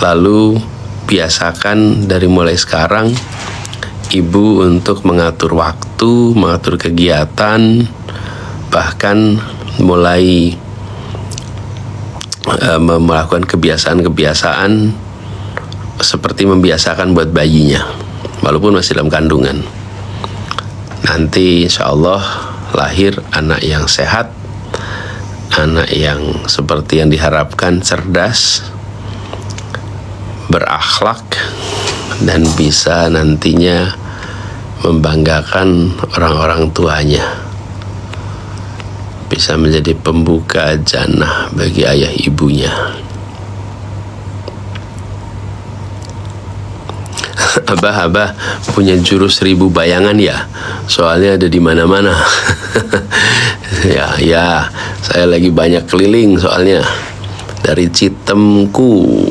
Lalu biasakan dari mulai sekarang ibu untuk mengatur waktu, mengatur kegiatan, bahkan mulai melakukan kebiasaan-kebiasaan seperti membiasakan buat bayinya walaupun masih dalam kandungan. Nanti insya Allah lahir anak yang sehat, anak yang seperti yang diharapkan, cerdas, berakhlak, dan bisa nantinya membanggakan orang-orang tuanya, bisa menjadi pembuka jannah bagi ayah ibunya. Abah punya jurus 1000 bayangan ya? Soalnya ada di mana-mana. ya, saya lagi banyak keliling soalnya dari Citemku.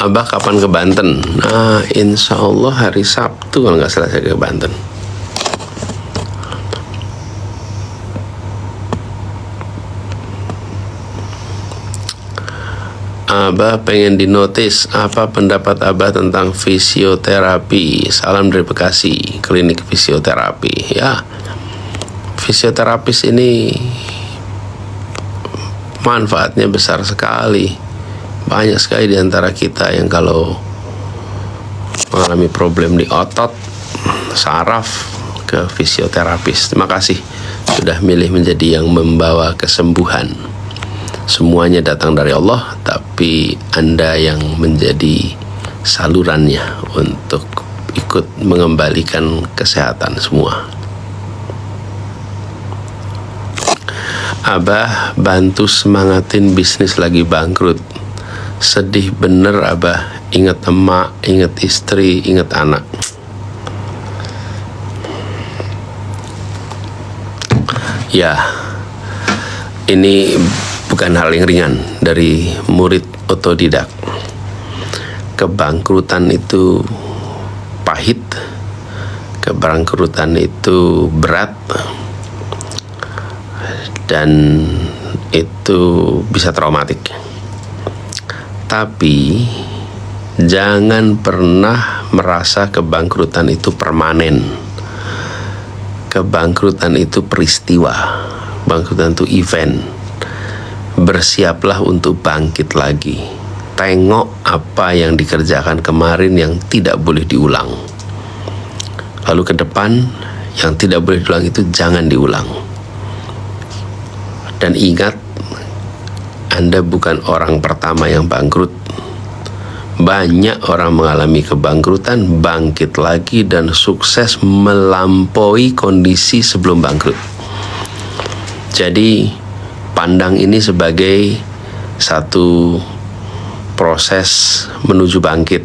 Abah kapan ke Banten? Nah, insya Allah hari Sabtu kalau nggak salah saya ke Banten. Abah pengen dinotis, apa pendapat Abah tentang fisioterapi? Salam dari Bekasi, klinik fisioterapi. Ya, fisioterapis ini manfaatnya besar sekali. Banyak sekali di antara kita yang kalau mengalami problem di otot, saraf, ke fisioterapis. Terima kasih sudah milih menjadi yang membawa kesembuhan. Semuanya datang dari Allah, tapi Anda yang menjadi salurannya untuk ikut mengembalikan kesehatan semua. Abah bantu semangatin bisnis lagi bangkrut. Sedih bener Abah, ingat emak, ingat istri, ingat anak. Ya, ini bukan hal yang ringan dari murid otodidak. Kebangkrutan itu pahit, kebangkrutan itu berat, dan itu bisa traumatik. Tapi jangan pernah merasa kebangkrutan itu permanen. Kebangkrutan itu peristiwa, bangkrutan itu event. Bersiaplah untuk bangkit lagi. Tengok apa yang dikerjakan kemarin yang tidak boleh diulang. Lalu ke depan yang tidak boleh diulang itu jangan diulang. Dan ingat, Anda bukan orang pertama yang bangkrut. Banyak orang mengalami kebangkrutan, bangkit lagi, dan sukses melampaui kondisi sebelum bangkrut. Jadi, pandang ini sebagai satu proses menuju bangkit.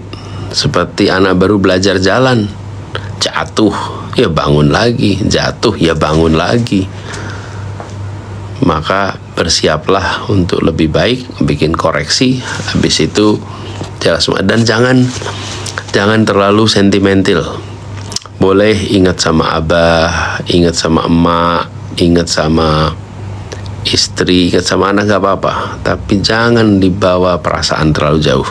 Seperti anak baru belajar jalan, jatuh, ya bangun lagi, jatuh, ya bangun lagi. Maka bersiaplah untuk lebih baik, bikin koreksi, habis itu jalan semua. Dan jangan terlalu sentimental. Boleh ingat sama abah, ingat sama emak, ingat sama istri, ingat sama anak, gak apa-apa, tapi jangan dibawa perasaan terlalu jauh.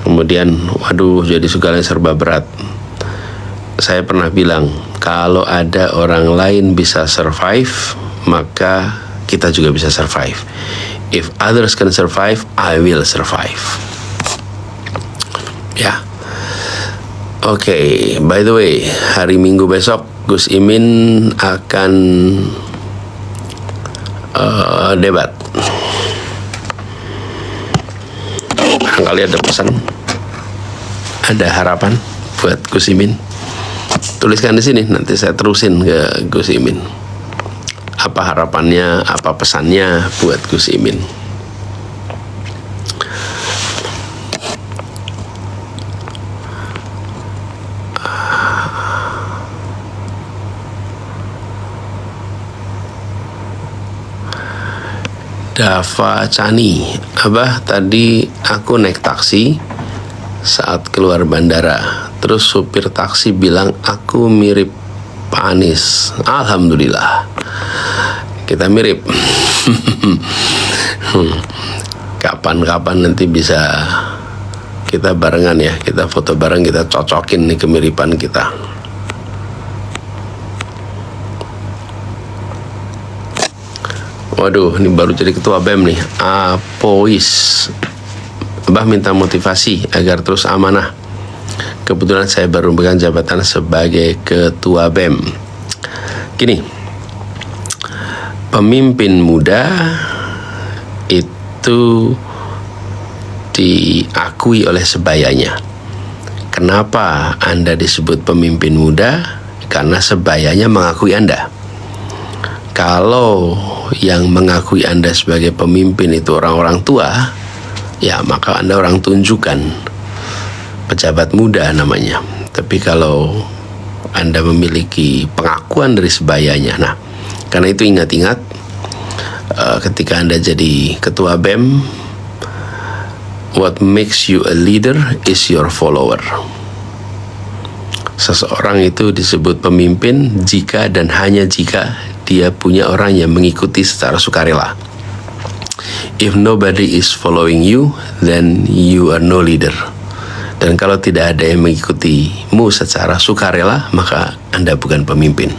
Kemudian, waduh, jadi segalanya serba berat. Saya pernah bilang, kalau ada orang lain bisa survive, maka kita juga bisa survive. If others can survive, I will survive. Ya. Oke, by the way, hari Minggu besok Gus Imin akan debat. Barangkali ada pesan, ada harapan buat Gus Imin. Tuliskan di sini, nanti saya terusin ke Gus Imin. Apa harapannya, apa pesannya buat Gus Imin. Dava Chani, Abah, tadi aku naik taksi saat keluar bandara, terus supir taksi bilang aku mirip Pak Anies. Alhamdulillah, kita mirip. Kapan-kapan nanti bisa kita barengan ya, kita foto bareng, kita cocokin nih kemiripan kita. Waduh, ini baru jadi ketua BEM nih, Apois. Abah minta motivasi agar terus amanah. Kebetulan saya baru memegang jabatan sebagai ketua BEM. Gini, pemimpin muda itu diakui oleh sebayanya. Kenapa Anda disebut pemimpin muda? Karena sebayanya mengakui Anda. Kalau yang mengakui Anda sebagai pemimpin itu orang-orang tua, ya maka Anda orang tunjukkan, pejabat muda namanya. Tapi kalau Anda memiliki pengakuan dari sebayanya, nah, karena itu ingat-ingat, ketika Anda jadi ketua BEM, what makes you a leader is your follower. Seseorang itu disebut pemimpin jika dan hanya jika dia punya orang yang mengikuti secara sukarela. If nobody is following you, then you are no leader. Dan kalau tidak ada yang mengikutimu secara sukarela, maka Anda bukan pemimpin.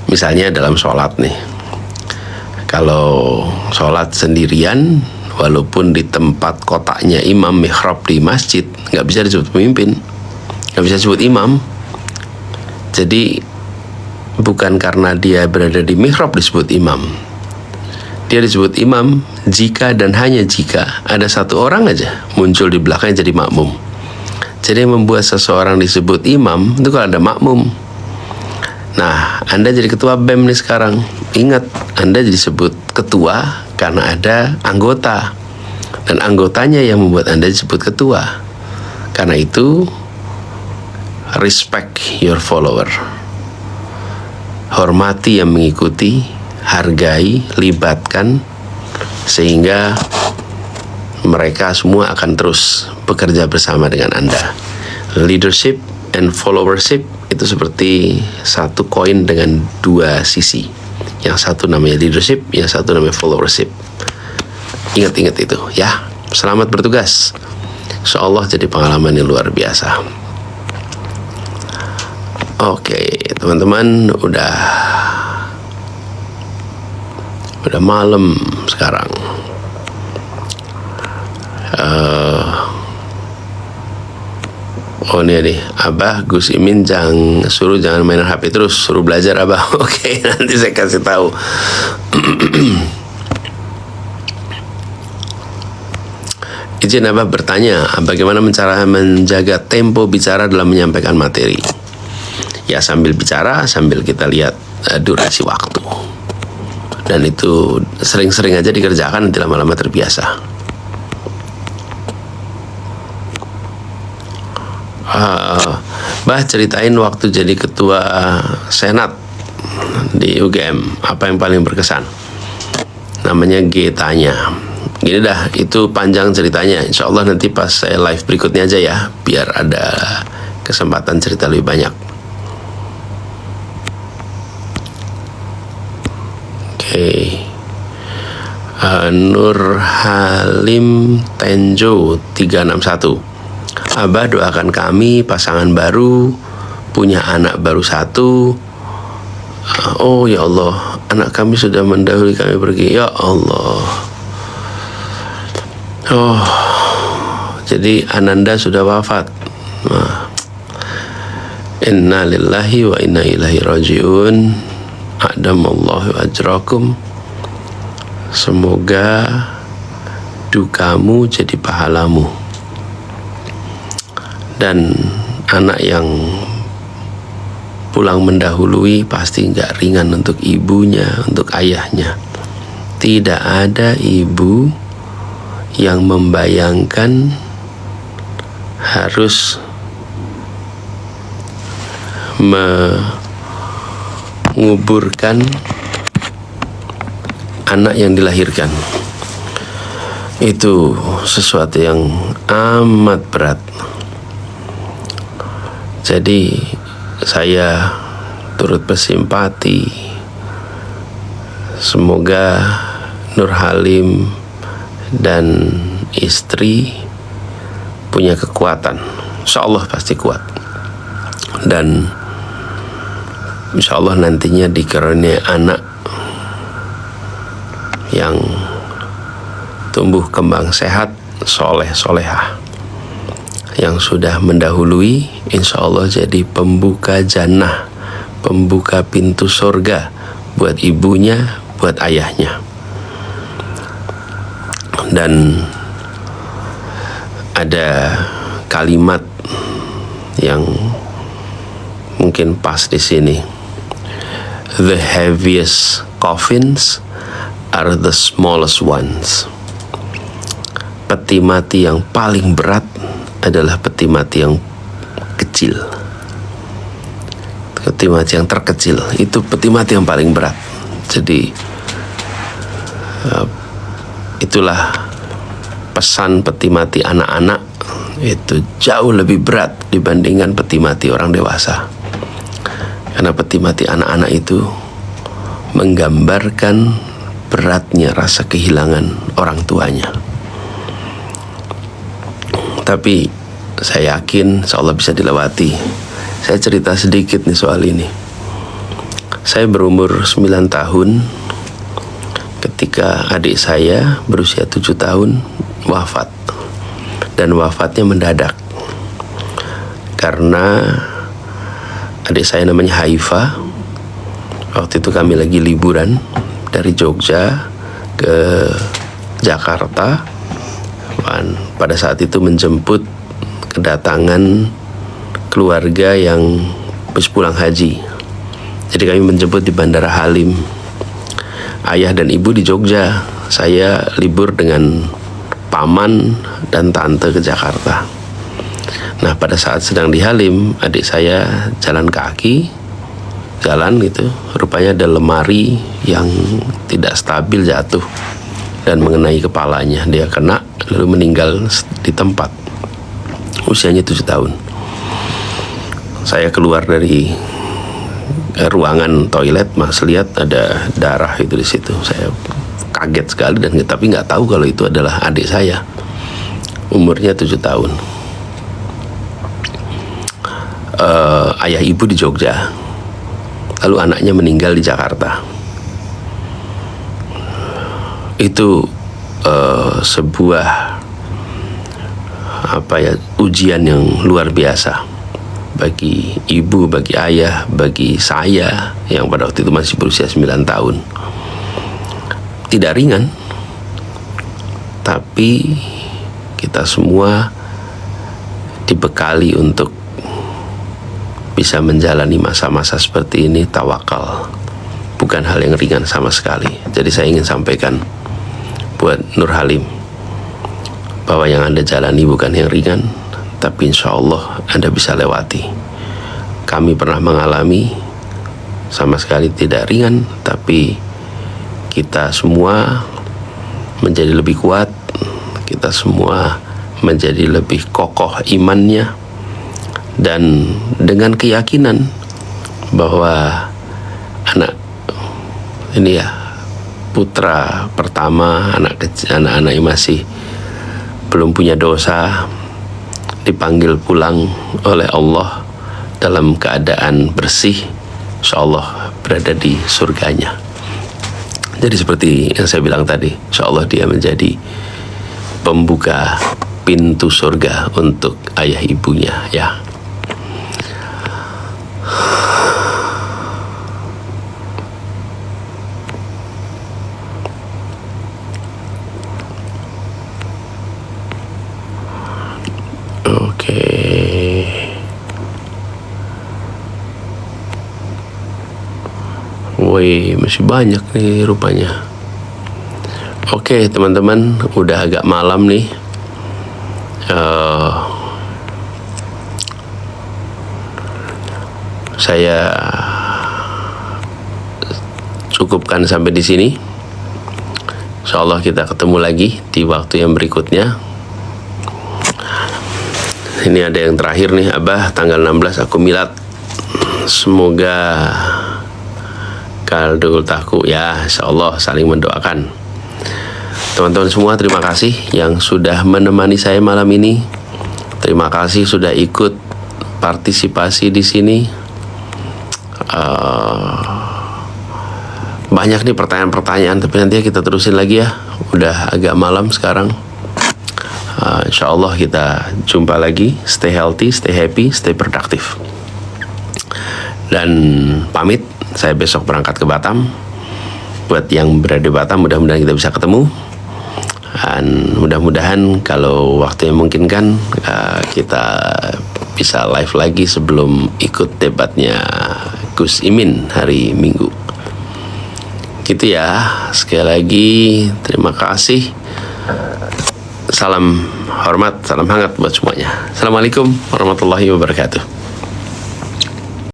Misalnya dalam sholat nih, kalau sholat sendirian, walaupun di tempat kotaknya imam mihrab di masjid, nggak bisa disebut pemimpin, nggak bisa disebut imam. Jadi bukan karena dia berada di mihrab disebut imam. Dia disebut imam jika dan hanya jika ada satu orang aja muncul di belakangnya jadi makmum. Jadi yang membuat seseorang disebut imam itu kalau ada makmum. Nah, Anda jadi ketua BEM nih sekarang. Ingat, Anda disebut ketua karena ada anggota. Dan anggotanya yang membuat Anda disebut ketua. Karena itu, respect your follower. Hormati yang mengikuti, hargai, libatkan, sehingga mereka semua akan terus bekerja bersama dengan Anda. Leadership and followership itu seperti satu koin dengan dua sisi. Yang satu namanya leadership, yang satu namanya followership. Ingat-ingat itu ya. Selamat bertugas. Insyaallah jadi pengalaman yang luar biasa. Oke, teman-teman, udah malam sekarang. Oh ini nih, Abah Gus Imin jangan main HP terus, suruh belajar Abah. Oke, nanti saya kasih tahu. Izin Abah bertanya, bagaimana cara menjaga tempo bicara dalam menyampaikan materi? Ya sambil bicara, sambil kita lihat durasi waktu. Dan itu sering-sering aja dikerjakan, nanti lama-lama terbiasa. Bah, ceritain waktu jadi ketua Senat di UGM, apa yang paling berkesan? Namanya G tanya. Gini dah, itu panjang ceritanya. Insya Allah nanti pas saya live berikutnya aja ya, biar ada kesempatan cerita lebih banyak. Oke. Nur Halim Tenjo 361. Abah doakan kami pasangan baru, punya anak baru 1. Oh ya Allah, anak kami sudah mendahului kami pergi. Ya Allah. Oh, jadi Ananda sudah wafat. Inna lillahi wa inna ilaihi rajiun. Adamallahu ajrakum. Semoga dukamu jadi pahalamu. Dan anak yang pulang mendahului pasti nggak ringan untuk ibunya, untuk ayahnya. Tidak ada ibu yang membayangkan harus menguburkan anak yang dilahirkan. Itu sesuatu yang amat berat. Jadi saya turut bersimpati. Semoga Nur Halim dan istri punya kekuatan. Insya Allah pasti kuat. Dan insya Allah nantinya dikaruniai anak yang tumbuh kembang sehat, soleh solehah, yang sudah mendahului, insya Allah jadi pembuka jannah, pembuka pintu surga buat ibunya, buat ayahnya. Dan ada kalimat yang mungkin pas di sini. The heaviest coffins are the smallest ones. Peti mati yang paling berat adalah peti mati yang kecil. Peti mati yang terkecil itu peti mati yang paling berat. Jadi itulah pesan peti mati anak-anak, itu jauh lebih berat dibandingkan peti mati orang dewasa. Karena peti mati anak-anak itu menggambarkan beratnya rasa kehilangan orang tuanya. Tapi saya yakin insya Allah bisa dilewati. Saya cerita sedikit nih soal ini. Saya berumur 9 tahun ketika adik saya berusia 7 tahun wafat. Dan wafatnya mendadak karena adik saya namanya Haifa. Waktu itu kami lagi liburan dari Jogja ke Jakarta. Dan pada saat itu menjemput kedatangan keluarga yang habis pulang haji. Jadi kami menjemput di Bandara Halim. Ayah dan ibu di Jogja, saya libur dengan paman dan tante ke Jakarta. Nah, pada saat sedang di Halim, adik saya jalan kaki, jalan gitu, rupanya ada lemari yang tidak stabil jatuh dan mengenai kepalanya. Dia kena lalu meninggal di tempat. Usianya 7 tahun. Saya keluar dari ruangan toilet, mas lihat ada darah itu di situ. Saya kaget sekali dan tapi nggak tahu kalau itu adalah adik saya. Umurnya 7 tahun. Ayah ibu di Jogja, lalu anaknya meninggal di Jakarta. Itu sebuah ujian yang luar biasa bagi ibu, bagi ayah, bagi saya yang pada waktu itu masih berusia 9 tahun. Tidak ringan, tapi kita semua dibekali untuk bisa menjalani masa-masa seperti ini. Tawakal bukan hal yang ringan sama sekali. Jadi saya ingin sampaikan buat Nur Halim bahwa yang Anda jalani bukan yang ringan, tapi insya Allah Anda bisa lewati. Kami pernah mengalami, sama sekali tidak ringan, tapi kita semua menjadi lebih kuat, kita semua menjadi lebih kokoh imannya, dan dengan keyakinan bahwa anak ini ya, putra pertama, anak-anak yang masih belum punya dosa, dipanggil pulang oleh Allah dalam keadaan bersih, insya Allah berada di surganya. Jadi seperti yang saya bilang tadi, insya Allah dia menjadi pembuka pintu surga untuk ayah ibunya ya. Oke. Woi, masih banyak nih rupanya. Oke teman-teman, udah agak malam nih. Saya cukupkan sampai di sini. Insya Allah kita ketemu lagi di waktu yang berikutnya. Ini ada yang terakhir nih, Abah, tanggal 16 aku milad. Semoga kaldul taku ya, insya Allah saling mendoakan. Teman-teman semua, terima kasih yang sudah menemani saya malam ini. Terima kasih sudah ikut partisipasi di sini. Banyak nih pertanyaan-pertanyaan, tapi nanti kita terusin lagi ya. Udah agak malam sekarang. Insya Allah kita jumpa lagi. Stay healthy, stay happy, stay productive. Dan pamit, saya besok berangkat ke Batam. Buat yang berada di Batam, mudah-mudahan kita bisa ketemu. Dan mudah-mudahan kalau waktu yang memungkinkan, kita bisa live lagi sebelum ikut debatnya Gus Imin hari Minggu. Gitu ya. Sekali lagi terima kasih. Salam hormat, salam hangat buat semuanya. Assalamualaikum warahmatullahi wabarakatuh.